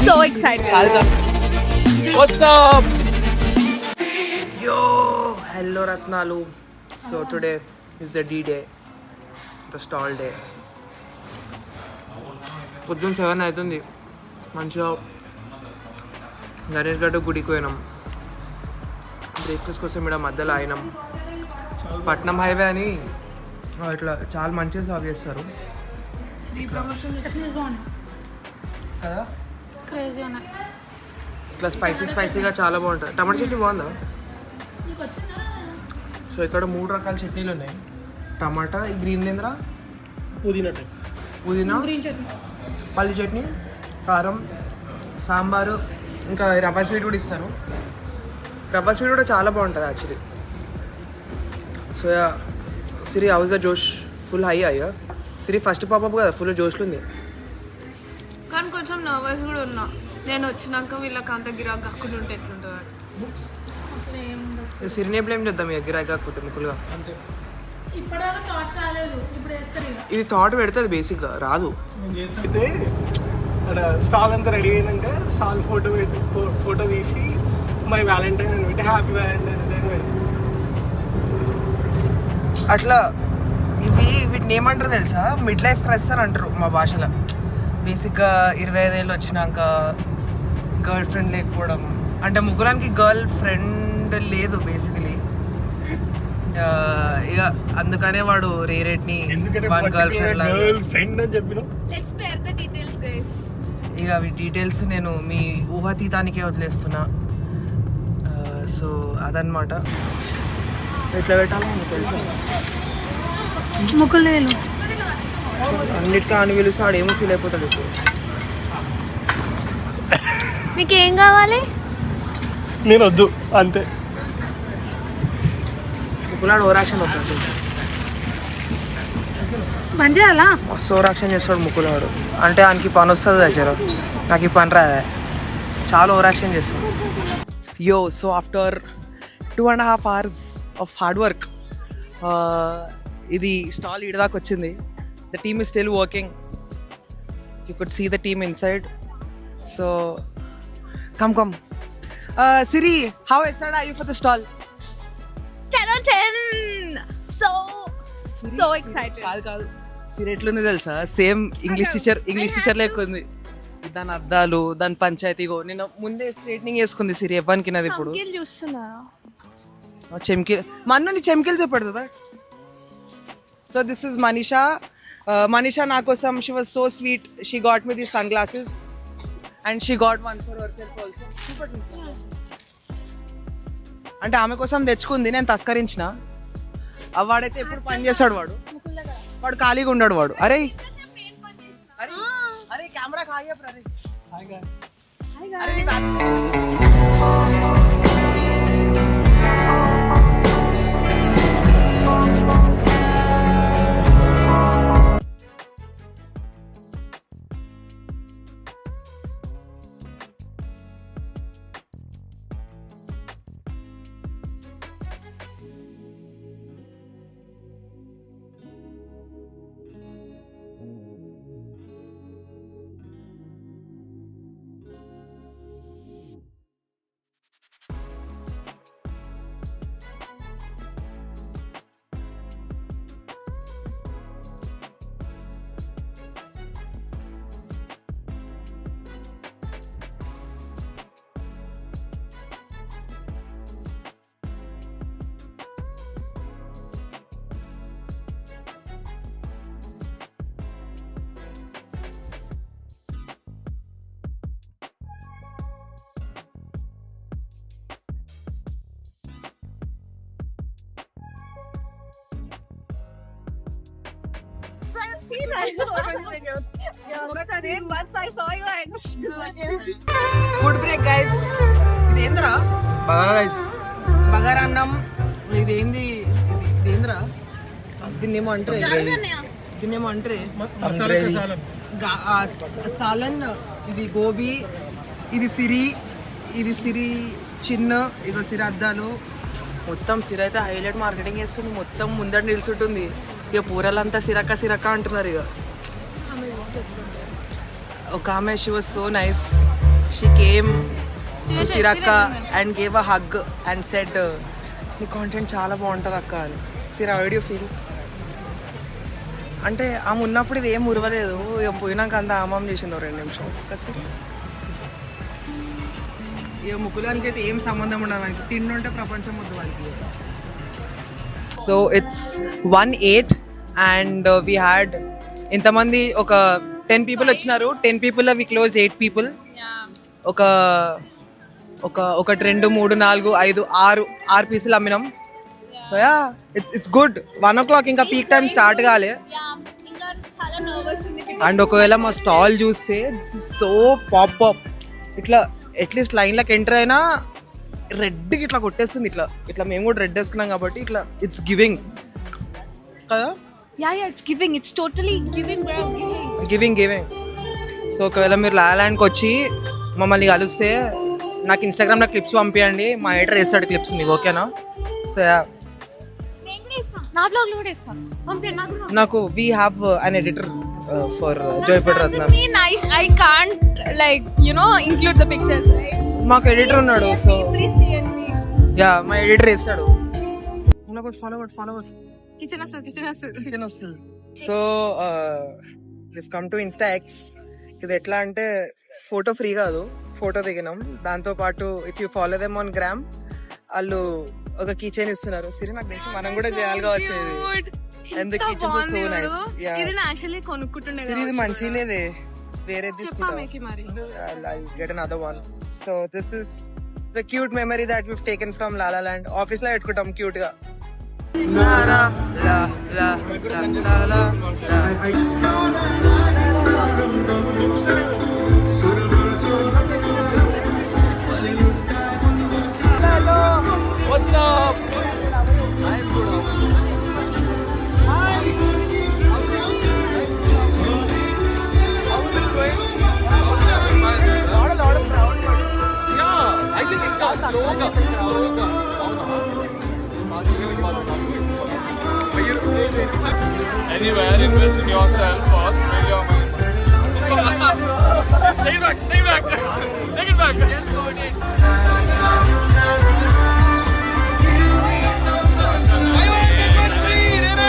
So excited. What's up? Yo, hello Ratnalu. So today is the D-Day, the stall day. పొద్దున్న 7 అవుతుంది. మంచిగా గణేష్ గుడికి పోయినాం. బ్రేక్ఫాస్ట్ కోసం ఇక్కడ మధ్యలో అయినాం. పట్నం హైవే అని ఇట్లా చాలా మంచిగా సర్వ్ చేస్తారు కదా. ఇట్లా స్పైసీగా చాలా బాగుంటుంది. టమాటా చట్నీ బాగుందా? సో ఇక్కడ 3 రకాల చట్నీలు ఉన్నాయి. టమాటా, ఈ గ్రీన్ లేంద్రా, పుదీనా, పల్లి చట్నీ, కారం, సాంబారు, ఇంకా రబ్బా స్వీట్ కూడా ఇస్తారు. రబ్బా స్వీట్ కూడా చాలా బాగుంటుంది actually. So Siri house the జోష్ ఫుల్ హై అయ్యా. సిరి ఫస్ట్ పాపప్ కదా, ఫుల్ జోష్లు ఉంది. కానీ కొంచెం నర్వస్ కూడా ఉన్నా. నేను వచ్చినాక వీళ్ళకి అంత గిరాక్ కాకుండా ఉంటే ఎట్లుంటుంది. సిరిని ఎప్పుడు ఏం చేద్దాం ఇక గిరాక్ కాకపోతే ముక్కులుగా. ఇది థాట్ పెడితే అది బేసిక్గా రాదు. అయితే అక్కడ స్టాల్ అంతా రెడీ అయినాక స్టాల్ ఫోటో తీసి మై వ్యాలంటైన్ అని పెట్టి హ్యాపీ వ్యాలంటైన్స్ డే అని పెడతాం. అట్లా వీటిని ఏమంటారు తెలుసా? మిడ్ లైఫ్ క్రైసిస్ అని అంటారు మా భాషలో. బేసిక్గా 25 ఏళ్ళు వచ్చినాక గర్ల్ ఫ్రెండ్ లేకపోవడం, అంటే ముగ్గురానికి గర్ల్ ఫ్రెండ్ లేదు బేసికలీ. ఇక అందుకనే వాడు రేరేట్ని గర్ల్ ఫ్రెండ్ అని చెప్పిన. ఇక అవి డీటెయిల్స్ నేను మీ ఊహాతీతానికే వదిలేస్తున్నా. సో అదనమాట. ఎట్లా పెట్టాలో మీకు తెలుసు. ముక్కులేలు అన్నిటికీ అని పిలిచి వాడు ఏమో ఫీల్ అయిపోతాడు ఇప్పుడు. మీకు ఏం కావాలి? నేను వద్దు అంతే. ముక్కులాడు ఓరాక్షన్ వద్దు. పని చేయాలా? మస్తు ఓరాక్షన్ చేస్తాడు ముక్కులాడు. అంటే ఆయనకి పని వస్తుంది దగ్గర, నాకు ఈ పని రాదా. చాలా ఓరాక్షన్ చేస్తాడు. యో, so after 2.5 hours of hard work ఇది స్టాల్ ఇడదాకా వచ్చింది. The team is still working. You could see the team inside. So come. Siri, how excited are you for the stall? 10 on 10. So excited. కాదు సిరి ఎట్లుంది తెలుసా? Same English teacher లెక్క ఉంది. దాని అద్దాలు, దాని పంచాయతీగో. నేను ముందే స్ట్రైట్నింగ్ చేసుకుంది సిరి. ఎవ్వనికి నాది ఇప్పుడు చూస్తున్నారా? మన్నుని చెమ్కిలు చెప్పడుతుందా. సో దిస్ ఇస్ మనీషా నా కోసం. She was so sweet. She got me these sunglasses and she got one for herself also. అంటే ఆమె కోసం తెచ్చుకుంది, నేను తస్కరించిన. వాడైతే ఎప్పుడు పని చేస్తాడు, వాడు ఖాళీగా ఉండడు వాడు. అరే కెమెరా ఫుడ్ బ్రేక్ గైస్. ఇది ఏంద్రా? బగారా రైస్, బగారా అన్నం. ఇది ఏంద్రా? దీన్నేమో అంటే సాలన్. ఇది గోబీ, ఇది సిరి చిన్న. ఇగో సిరి అద్దాలు. మొత్తం సిరి అయితే హైలైట్ మార్కెటింగ్ చేస్తుంది. మొత్తం ముందర నిలుచుంటుంది. ఇక పూరలంతా సిరక్క అంటున్నారు. ఇక ఒక ఆమె she was so nice. She came to సిరక్క and gave a hug and said నీ కాంటెంట్ చాలా బాగుంటుంది అక్క అని. సిరా, హౌ డు యూ ఫీల్? అంటే ఆమె ఉన్నప్పుడు ఇది ఏం ఉరవలేదు, ఇక పోయినాక అంతా ఆమాం చేసింది 2 నిమిషాలు కదా. ఇక ముక్కులానికి అయితే ఏం సంబంధం ఉండదు, వానికి తిండుంటే ప్రపంచం వద్దు వానికి. So it's 1:08 and we had ఇంతమంది ఒక 10 people వచ్చినారు. 10 people వి క్లోజ్ 8 people. ఒక 2 3 4 5 6 పీసులు అమ్మినాం. So yeah it's good. 1 o'clock ఇంకా పీక్ టైం స్టార్ట్ కాలే. అండ్ ఒకవేళ మా స్టాల్ చూస్తే దిస్ ఇస్ సో పాప్ ఇట్లా అట్లీస్ట్ లైన్లోకి ఎంటర్ అయినా రెడ్కి ఇట్లా కొట్టేస్తుంది. ఇట్లా మేము కూడా రెడ్ వేసుకున్నాం కాబట్టి ఇట్లా ఇట్స్ గివింగ్ కదా. it's giving. It's totally giving, bro. Giving. So ఒకవేళ మీరు లాలాండ్కి వచ్చి మమ్మల్ని కలిస్తే నాకు ఇన్స్టాగ్రామ్లో క్లిప్స్ పంపించండి, మా ఎడిటర్ వేస్తాడు క్లిప్స్ మీకు, ఓకేనా? సో నా బ్లాగ్ లో కూడా ఇస్తాను, పంపించండి నాకు. నాకు we have an editor for జోయపేట రత్నం. I can't include the pictures, right? మాకు ఎడిటర్ ఉన్నాడు. So Please DM me. Ya మా ఎడిటర్ వేస్తాడు. ఫాలో కిచెన్ వస్తుంది. So we come to Insta X. ఇది ఎట్లా అంటే ఫోటో ఫ్రీ కాదు, ఫోటో దిగినాం. దాంతో పాటు if you follow them on gram వాళ్ళు ఒక కిచెన్ ఇస్తున్నారు. సరే నాకు తెలిసి మనం కూడా చేయాలి కావచ్చు. And the kitchen is so nice. Yeah ఇది నా యాక్చువల్లీ కొనుక్కుంటుండే. ఇది మంచిగా లేదే, వేరే తీసుకుంటా. I'll get another one. So this is the cute memory that we've taken from La La Land. Office లో పెట్టుకుంటాం క్యూట్ గా. La la la la la la Hello, what's up? I'm good. Hi. How's it going? Lot of crowd. Yeah, I think it's slow. Anywhere, invest in yourself first, build your money. Take it back. Take it back. Just go it. I want to get free, did it?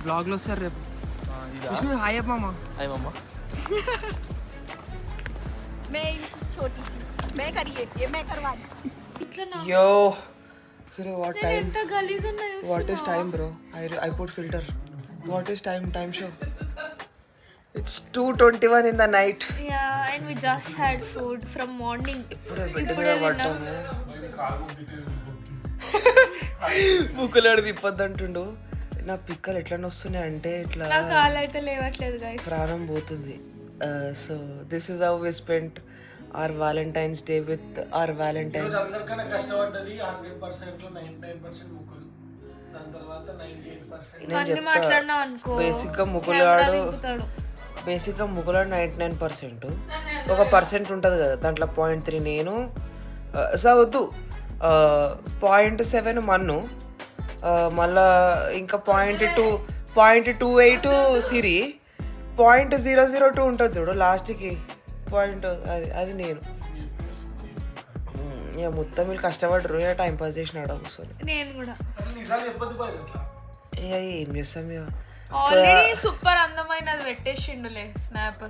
Blog లో వస్తారు రేపు. Hi అమ్మా. Hi మమ్మ. Yo, sir, what time? ఎంత గలీజ్ ఉన్నాయి. What is time, bro? I put filter. What is time? Time show. It's 2:21 in the night. Yeah, and we just had food from morning. ఇప్పుడే bed మీద పడ్డాము. ముక్కులాడు తిప్పద్దంటుండు. నా పిక్కలు ఎట్లా వస్తున్నాయి అంటే ఇట్లా నా కాలు అయితే లేవట్లేదు గైస్, ప్రాణం పోతుంది. So this is how we spent our Valentine's Day with our Valentine. అందరికన్నా కష్టపడ్డది 100% లో 99% ముక్కులు, దాని తర్వాత 98%. ఇవన్నీ మాట్లాడినా అనుకో బేసిక్గా ముక్కులాడు 99%, ఒక పర్సెంట్ ఉంటుంది కదా దాంట్లో 0.3 నేను వద్దు, 0.7 మన్ను, మళ్ళా ఇంకా 0.28 సిరి, 0.002 ఉంటుంది చూడు లాస్ట్కి పాయింట్, అది నేను. ఇక మొత్తం మీరు కష్టపడరు, టైం పాస్ చేసినాడు కూర్చొని. నేను కూడా ఏం చేస్తాం ఇక. ఆల్రెడీ సూపర్ అందమైనది పెట్టేసిండులే స్నాప్.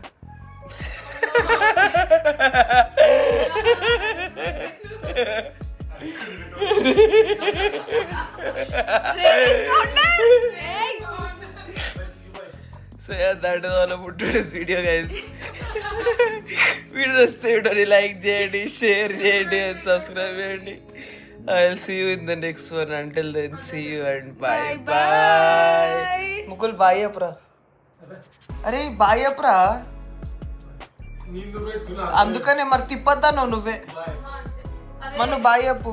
సో దట్ వాళ్ళ టుడేస్ వీడియో గైస్. వీడియో వస్తే వీడియోని లైక్ చేయండి, షేర్ చేయండి, సబ్స్క్రైబ్ చేయండి. I will see you in the next one. Until then see you and bye bye. Mukul bye అప్రా. అరే బాయ్ అప్రా. అందుకనే మరి తిప్పద్దాను నువ్వే. మన బాయ్ అప్పు.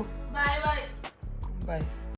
బాయ్.